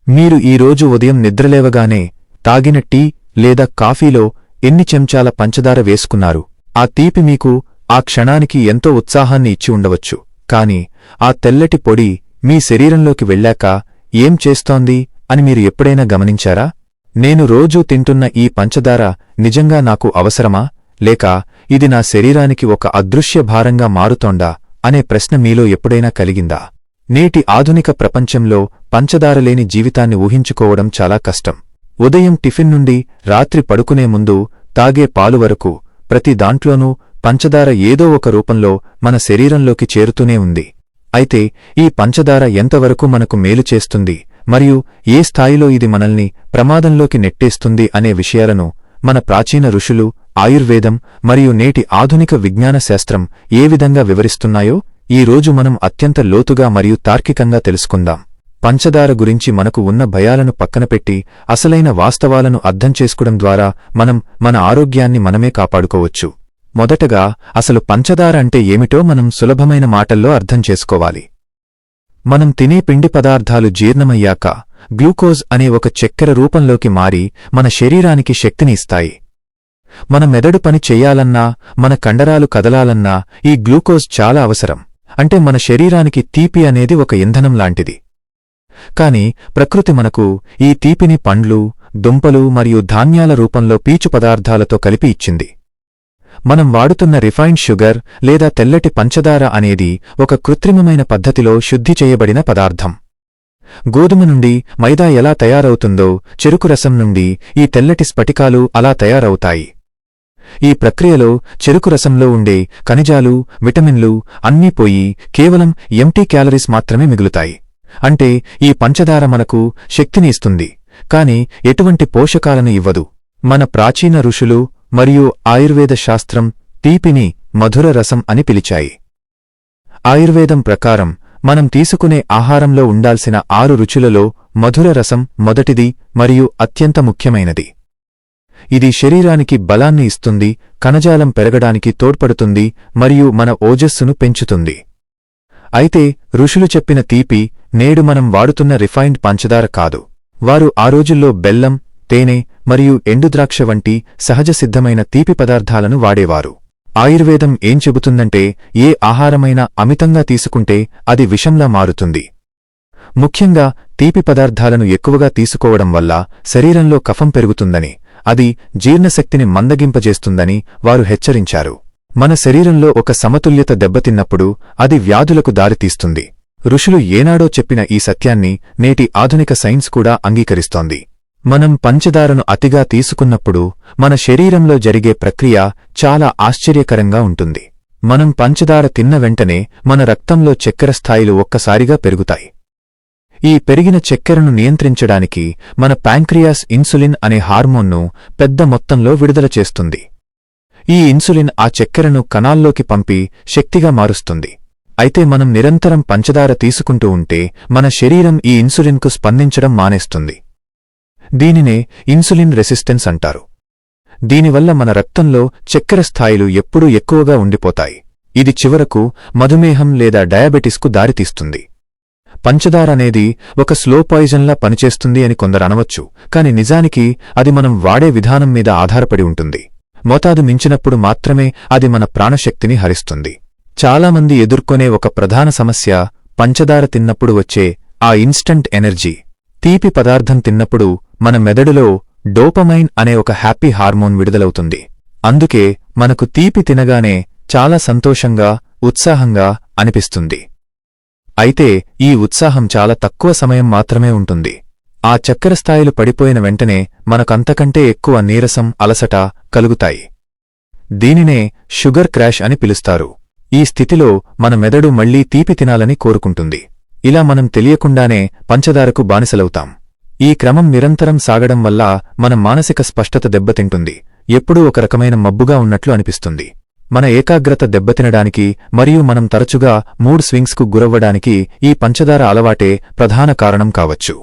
మీరు ఈరోజు ఉదయం నిద్రలేవగానే తాగిన టీ లేదా కాఫీలో ఎన్ని చెంచాల పంచదార వేసుకున్నారు? ఆ తీపి మీకు ఆ క్షణానికి ఎంతో ఉత్సాహాన్ని ఇచ్చి ఉండవచ్చు, కాని ఆ తెల్లటి పొడి మీ శరీరంలోకి వెళ్ళాక ఏం చేస్తోంది అని మీరు ఎప్పుడైనా గమనించారా? నేను రోజూ తింటున్న ఈ పంచదార నిజంగా నాకు అవసరమా, లేక ఇది నా శరీరానికి ఒక అదృశ్య భారంగా మారుతోందా అనే ప్రశ్న మీలో ఎప్పుడైనా కలిగిందా? నేటి ఆధునిక ప్రపంచంలో పంచదార లేని జీవితాన్ని ఊహించుకోవడం చాలా కష్టం. ఉదయం టిఫిన్ నుండి రాత్రి పడుకునే ముందు తాగే పాలు వరకు ప్రతి దాంట్లోనూ పంచదార ఏదో ఒక రూపంలో మన శరీరంలోకి చేరుతూనే ఉంది. అయితే ఈ పంచదార ఎంతవరకు మనకు మేలు చేస్తుంది మరియు ఏ స్థాయిలో ఇది మనల్ని ప్రమాదంలోకి నెట్టేస్తుంది అనే విషయాలను మన ప్రాచీన ఋషులు, ఆయుర్వేదం మరియు నేటి ఆధునిక విజ్ఞాన శాస్త్రం ఏ విధంగా వివరిస్తున్నాయో ఈ రోజు మనం అత్యంత లోతుగా మరియు తార్కికంగా తెలుసుకుందాం. పంచదార గురించి మనకు ఉన్న భయాలను పక్కనపెట్టి అసలైన వాస్తవాలను అర్థం చేసుకోవడం ద్వారా మనం మన ఆరోగ్యాన్ని మనమే కాపాడుకోవచ్చు. మొదటగా అసలు పంచదార అంటే ఏమిటో మనం సులభమైన మాటల్లో అర్థం చేసుకోవాలి. మనం తినే పిండి పదార్థాలు జీర్ణమయ్యాక గ్లూకోజ్ అనే ఒక చక్కెర రూపంలోకి మారి మన శరీరానికి శక్తిని ఇస్తాయి. మన మెదడు పని చెయ్యాలన్నా, మన కండరాలు కదలాలన్నా ఈ గ్లూకోజ్ చాలా అవసరం. అంటే మన శరీరానికి తీపి అనేది ఒక ఇంధనం లాంటిది. కాని ప్రకృతి మనకు ఈ తీపిని పండ్లు, దుంపలు మరియు ధాన్యాల రూపంలో పీచు పదార్థాలతో కలిపి ఇచ్చింది. మనం వాడుతున్న రిఫైన్డ్ షుగర్ లేదా తెల్లటి పంచదార అనేది ఒక కృత్రిమమైన పద్ధతిలో శుద్ధి చేయబడిన పదార్థం. గోధుమ నుండి మైదా ఎలా తయారవుతుందో చెరుకు రసం నుండి ఈ తెల్లటి స్ఫటికాలు అలా తయారవుతాయి. ఈ ప్రక్రియలో చెరుకు రసంలో ఉండే ఖనిజాలు, విటమిన్లు అన్నీ పోయి కేవలం ఎంటీ క్యాలరీస్ మాత్రమే మిగులుతాయి. అంటే ఈ పంచదార మనకు శక్తిని ఇస్తుంది, కాని ఎటువంటి పోషకాలను ఇవ్వదు. మన ప్రాచీన ఋషులు మరియు ఆయుర్వేద శాస్త్రం తీపిని మధుర రసం అని పిలిచాయి. ఆయుర్వేదం ప్రకారం మనం తీసుకునే ఆహారంలో ఉండాల్సిన 6 రుచులలో మధుర రసం మొదటిది మరియు అత్యంత ముఖ్యమైనది. ఇది శరీరానికి బలాన్ని ఇస్తుంది, కణజాలం పెరగడానికి తోడ్పడుతుంది మరియు మన ఓజస్సును పెంచుతుంది. అయితే ఋషులు చెప్పిన తీపి నేడు మనం వాడుతున్న రిఫైన్డ్ పంచదార కాదు. వారు ఆ రోజుల్లో బెల్లం, తేనె మరియు ఎండుద్రాక్ష వంటి సహజ సిద్ధమైన తీపి పదార్థాలను వాడేవారు. ఆయుర్వేదం ఏం చెబుతుందంటే ఏ ఆహారమైనా అమితంగా తీసుకుంటే అది విషంలా మారుతుంది. ముఖ్యంగా తీపి పదార్థాలను ఎక్కువగా తీసుకోవడం వల్ల శరీరంలో కఫం పెరుగుతుందని, అది జీర్ణశక్తిని మందగింపజేస్తుందని వారు హెచ్చరించారు. మన శరీరంలో ఒక సమతుల్యత దెబ్బతిన్నప్పుడు అది వ్యాధులకు దారితీస్తుంది. ఋషులు ఏనాడో చెప్పిన ఈ సత్యాన్ని నేటి ఆధునిక సైన్స్ కూడా అంగీకరిస్తోంది. మనం పంచదారను అతిగా తీసుకున్నప్పుడు మన శరీరంలో జరిగే ప్రక్రియ చాలా ఆశ్చర్యకరంగా ఉంటుంది. మనం పంచదార తిన్న వెంటనే మన రక్తంలో చక్కెర స్థాయిలు ఒక్కసారిగా పెరుగుతాయి. ఈ పెరిగిన చక్కెరను నియంత్రించడానికి మన ప్యాంక్రియాస్ ఇన్సులిన్ అనే హార్మోన్ను పెద్ద మొత్తంలో విడుదల చేస్తుంది. ఈ ఇన్సులిన్ ఆ చక్కెరను కణాల్లోకి పంపి శక్తిగా మారుస్తుంది. అయితే మనం నిరంతరం పంచదార తీసుకుంటూ ఉంటే మన శరీరం ఈ ఇన్సులిన్కు స్పందించడం మానేస్తుంది. దీనినే ఇన్సులిన్ రెసిస్టెన్స్ అంటారు. దీనివల్ల మన రక్తంలో చక్కెర స్థాయిలు ఎప్పుడూ ఎక్కువగా ఉండిపోతాయి. ఇది చివరకు మధుమేహం లేదా డయాబెటిస్కు దారితీస్తుంది. పంచదార అనేది ఒక స్లో పాయిజన్లా పనిచేస్తుంది అని కొందరు అనవచ్చు, కాని నిజానికి అది మనం వాడే విధానం మీద ఆధారపడి ఉంటుంది. మోతాదు మించినప్పుడు మాత్రమే అది మన ప్రాణశక్తిని హరిస్తుంది. చాలామంది ఎదుర్కొనే ఒక ప్రధాన సమస్య పంచదార తిన్నప్పుడు వచ్చే ఆ ఇన్స్టంట్ ఎనర్జీ. తీపి పదార్థం తిన్నప్పుడు మన మెదడులో డోపమైన్ అనే ఒక హ్యాపీ హార్మోన్ విడుదలవుతుంది. అందుకే మనకు తీపి తినగానే చాలా సంతోషంగా, ఉత్సాహంగా అనిపిస్తుంది. అయితే ఈ ఉత్సాహం చాలా తక్కువ సమయం మాత్రమే ఉంటుంది. ఆ చక్కెర స్థాయిలు పడిపోయిన వెంటనే మనకంతకంటే ఎక్కువ నీరసం, అలసట కలుగుతాయి. దీనినే షుగర్ క్రాష్ అని పిలుస్తారు. ఈ స్థితిలో మన మెదడు మళ్లీ తీపి తినాలని కోరుకుంటుంది. ఇలా మనం తెలియకుండానే పంచదారకు బానిసలవుతాం. ఈ క్రమం నిరంతరం సాగడం వల్ల మన మానసిక స్పష్టత దెబ్బతింటుంది. ఎప్పుడూ ఒక రకమైన మబ్బుగా ఉన్నట్లు అనిపిస్తుంది. మన ఏకాగ్రత దెబ్బతినడానికి మరియు మనం తరచుగా మూడ్ స్వింగ్స్కు గురవ్వడానికి ఈ పంచదార అలవాటే ప్రధాన కారణం కావచ్చు.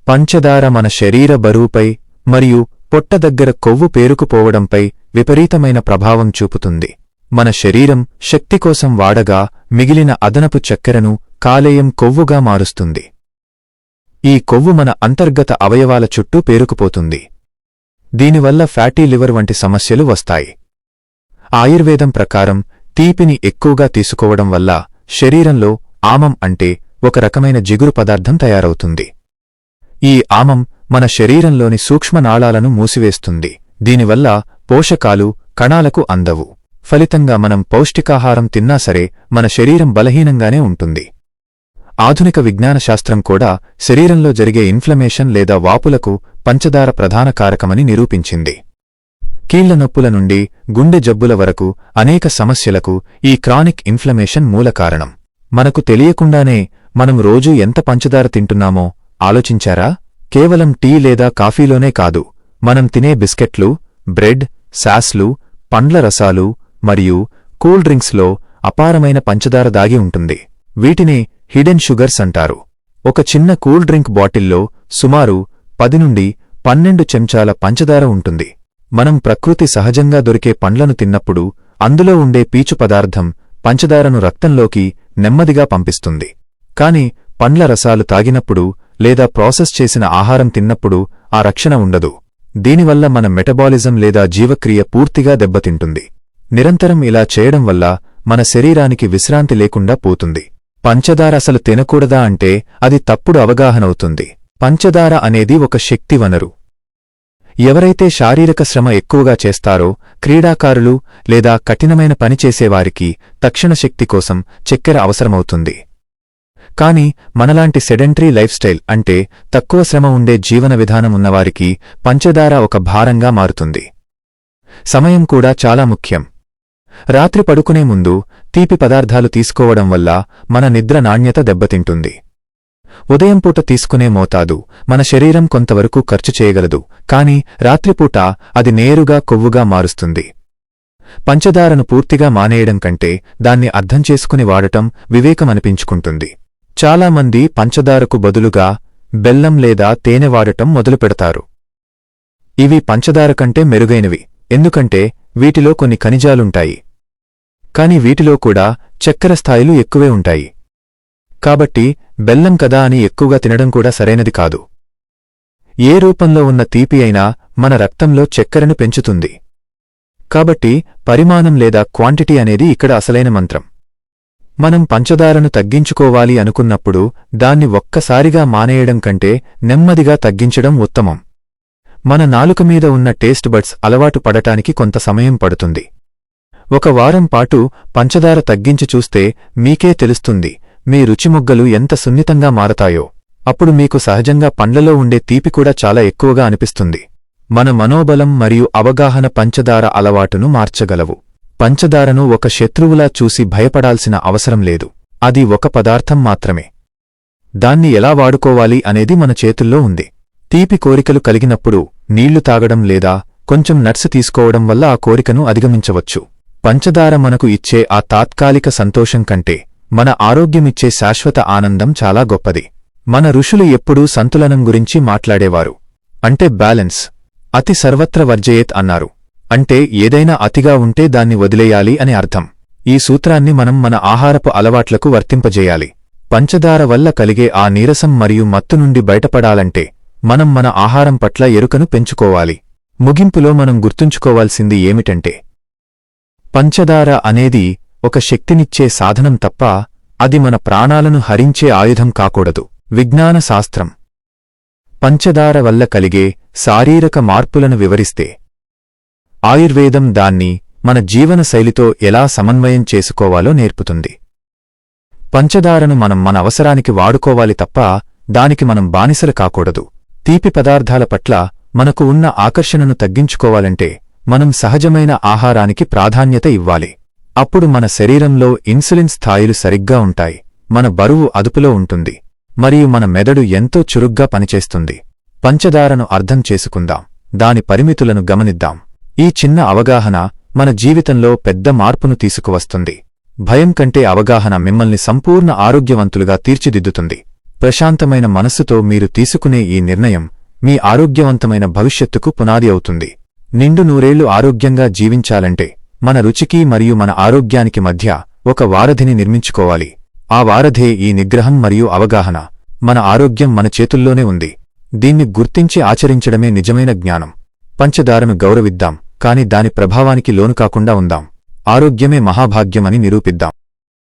పంచదార మన శరీర బరువుపై మరియు పొట్ట దగ్గర కొవ్వు పేరుకుపోవడంపై విపరీతమైన ప్రభావం చూపుతుంది. మన శరీరం శక్తి కోసం వాడగా మిగిలిన అదనపు చక్కెరను కాలేయం కొవ్వుగా మారుస్తుంది. ఈ కొవ్వు మన అంతర్గత అవయవాల చుట్టూ పేరుకుపోతుంది. దీనివల్ల ఫ్యాటీ లివర్ వంటి సమస్యలు వస్తాయి. ఆయుర్వేదం ప్రకారం తీపిని ఎక్కువగా తీసుకోవడం వల్ల శరీరంలో ఆమం అంటే ఒక రకమైన జిగురు పదార్థం తయారవుతుంది. ఈ ఆమం మన శరీరంలోని సూక్ష్మనాళాలను మూసివేస్తుంది. దీనివల్ల పోషకాలు కణాలకు అందవు. ఫలితంగా మనం పౌష్టికాహారం తిన్నా సరే మన శరీరం బలహీనంగానే ఉంటుంది. ఆధునిక విజ్ఞాన శాస్త్రం కూడా శరీరంలో జరిగే ఇన్ఫ్లమేషన్ లేదా వాపులకు పంచదార ప్రధాన కారకమని నిరూపించింది. కీళ్ల నొప్పుల నుండి గుండె జబ్బుల వరకు అనేక సమస్యలకు ఈ క్రానిక్ ఇన్ఫ్లమేషన్ మూల కారణం. మనకు తెలియకుండానే మనం రోజూ ఎంత పంచదార తింటున్నామో ఆలోచించారా? కేవలం టీ లేదా కాఫీలోనే కాదు, మనం తినే బిస్కెట్లు, బ్రెడ్, సాస్లు, పండ్ల రసాలు మరియు కూల్ డ్రింక్స్లో అపారమైన పంచదార దాగి ఉంటుంది. వీటిని హిడెన్ షుగర్స్ అంటారు. ఒక చిన్న కూల్ డ్రింక్ బాటిల్లో సుమారు 10 నుండి 12 చెంచాల పంచదార ఉంటుంది. మనం ప్రకృతి సహజంగా దొరికే పండ్లను తిన్నప్పుడు అందులో ఉండే పీచు పదార్థం పంచదారను రక్తంలోకి నెమ్మదిగా పంపిస్తుంది. కాని పండ్ల రసాలు తాగినప్పుడు లేదా ప్రాసెస్ చేసిన ఆహారం తిన్నప్పుడు ఆ రక్షణ ఉండదు. దీనివల్ల మన మెటబాలిజం లేదా జీవక్రియ పూర్తిగా దెబ్బతింటుంది. నిరంతరం ఇలా చేయడం వల్ల మన శరీరానికి విశ్రాంతి లేకుండా పోతుంది. పంచదార అసలు తినకూడదా అంటే అది తప్పుడు అవగాహనవుతుంది. పంచదార అనేది ఒక శక్తి వనరు. ఎవరైతే శారీరక శ్రమ ఎక్కువగా చేస్తారో, క్రీడాకారులు లేదా కఠినమైన పని చేసేవారికి తక్షణ శక్తి కోసం చక్కెర అవసరమవుతుంది. కాని మనలాంటి సెడెంటరీ లైఫ్ స్టైల్ అంటే తక్కువ శ్రమ ఉండే జీవన విధానం ఉన్నవారికి పంచదార ఒక భారంగా మారుతుంది. సమయం కూడా చాలా ముఖ్యం. రాత్రి పడుకునే ముందు తీపి పదార్థాలు తీసుకోవడం వల్ల మన నిద్ర నాణ్యత దెబ్బతింటుంది. ఉదయం పూట తీసుకునే మోతాదు మన శరీరం కొంతవరకు ఖర్చు చేయగలదు, కాని రాత్రిపూట అది నేరుగా కొవ్వుగా మారుస్తుంది. పంచదారను పూర్తిగా మానేయడం కంటే దాన్ని అర్థం చేసుకుని వాడటం వివేకమనిపించుకుంటుంది. చాలామంది పంచదారకు బదులుగా బెల్లం లేదా తేనె వాడటం మొదలుపెడతారు. ఇవి పంచదార కంటే మెరుగైనవి, ఎందుకంటే వీటిలో కొన్ని ఖనిజాలుంటాయి. కాని వీటిలో కూడా చక్కెర స్థాయిలు ఎక్కువే ఉంటాయి. కాబట్టి బెల్లం కదా అని ఎక్కువగా తినడం కూడా సరైనది కాదు. ఏ రూపంలో ఉన్న తీపి అయినా మన రక్తంలో చక్కెరను పెంచుతుంది. కాబట్టి పరిమాణం లేదా క్వాంటిటీ అనేది ఇక్కడ అసలైన మంత్రం. మనం పంచదారను తగ్గించుకోవాలి అనుకున్నప్పుడు దాన్ని ఒక్కసారిగా మానేయడం కంటే నెమ్మదిగా తగ్గించడం ఉత్తమం. మన నాలుక మీద ఉన్న టేస్ట్ బడ్స్ అలవాటు పడటానికి కొంత సమయం పడుతుంది. ఒక వారం పాటు పంచదార తగ్గించి చూస్తే మీకే తెలుస్తుంది మీ రుచిమొగ్గలు ఎంత సున్నితంగా మారతాయో. అప్పుడు మీకు సహజంగా పండ్లలో ఉండే తీపి కూడా చాలా ఎక్కువగా అనిపిస్తుంది. మన మనోబలం మరియు అవగాహన పంచదార అలవాటును మార్చగలవు. పంచదారను ఒక శత్రువులా చూసి భయపడాల్సిన అవసరం లేదు. అది ఒక పదార్థం మాత్రమే. దాన్ని ఎలా వాడుకోవాలి అనేది మన చేతుల్లో ఉంది. తీపి కోరికలు కలిగినప్పుడు నీళ్లు తాగడం లేదా కొంచెం నట్స్ తీసుకోవడం వల్ల ఆ కోరికను అధిగమించవచ్చు. పంచదార మనకు ఇచ్చే ఆ తాత్కాలిక సంతోషం కంటే మన ఆరోగ్యమిచ్చే శాశ్వత ఆనందం చాలా గొప్పది. మన ఋషులు ఎప్పుడూ సంతులనం గురించి మాట్లాడేవారు. అంటే బ్యాలెన్స్. అతి సర్వత్ర వర్జయేత్ అన్నారు. అంటే ఏదైనా అతిగా ఉంటే దాన్ని వదిలేయాలి అని అర్థం. ఈ సూత్రాన్ని మనం మన ఆహారపు అలవాట్లకు వర్తింపజేయాలి. పంచదార వల్ల కలిగే ఆ నీరసం మరియు మత్తు నుండి బయటపడాలంటే మనం మన ఆహారం పట్ల ఎరుకను పెంచుకోవాలి. ముగింపులో మనం గుర్తుంచుకోవాల్సింది ఏమిటంటే, పంచదార అనేది ఒక శక్తినిచ్చే సాధనం తప్ప అది మన ప్రాణాలను హరించే ఆయుధం కాకూడదు. విజ్ఞాన శాస్త్రం పంచదార వల్ల కలిగే శారీరక మార్పులను వివరిస్తే, ఆయుర్వేదం దాన్ని మన జీవనశైలితో ఎలా సమన్వయం చేసుకోవాలో నేర్పుతుంది. పంచదారను మనం మన అవసరానికి వాడుకోవాలి తప్ప దానికి మనం బానిసలు కాకూడదు. తీపి పదార్థాల పట్ల మనకు ఉన్న ఆకర్షణను తగ్గించుకోవాలంటే మనం సహజమైన ఆహారానికి ప్రాధాన్యత ఇవ్వాలి. అప్పుడు మన శరీరంలో ఇన్సులిన్ స్థాయిలు సరిగ్గా ఉంటాయి, మన బరువు అదుపులో ఉంటుంది, మరియు మన మెదడు ఎంతో చురుగ్గా పనిచేస్తుంది. పంచదారను అర్థం చేసుకుందాం, దాని పరిమితులను గమనిద్దాం. ఈ చిన్న అవగాహన మన జీవితంలో పెద్ద మార్పును తీసుకువస్తుంది. భయం కంటే అవగాహన మిమ్మల్ని సంపూర్ణ ఆరోగ్యవంతులుగా తీర్చిదిద్దుతుంది. ప్రశాంతమైన మనస్సుతో మీరు తీసుకునే ఈ నిర్ణయం మీ ఆరోగ్యవంతమైన భవిష్యత్తుకు పునాది అవుతుంది. నిండు నూరేళ్లు ఆరోగ్యంగా జీవించాలంటే మన రుచికి మరియు మన ఆరోగ్యానికి మధ్య ఒక వారధిని నిర్మించుకోవాలి. ఆ వారధే ఈ నిగ్రహం మరియు అవగాహన. మన ఆరోగ్యం మన చేతుల్లోనే ఉంది. దీన్ని గుర్తించి ఆచరించడమే నిజమైన జ్ఞానం. పంచదారను గౌరవిద్దాం, కాని దాని ప్రభావానికి లోనుకాకుండా ఉందాం. ఆరోగ్యమే మహాభాగ్యమని నిరూపిద్దాం.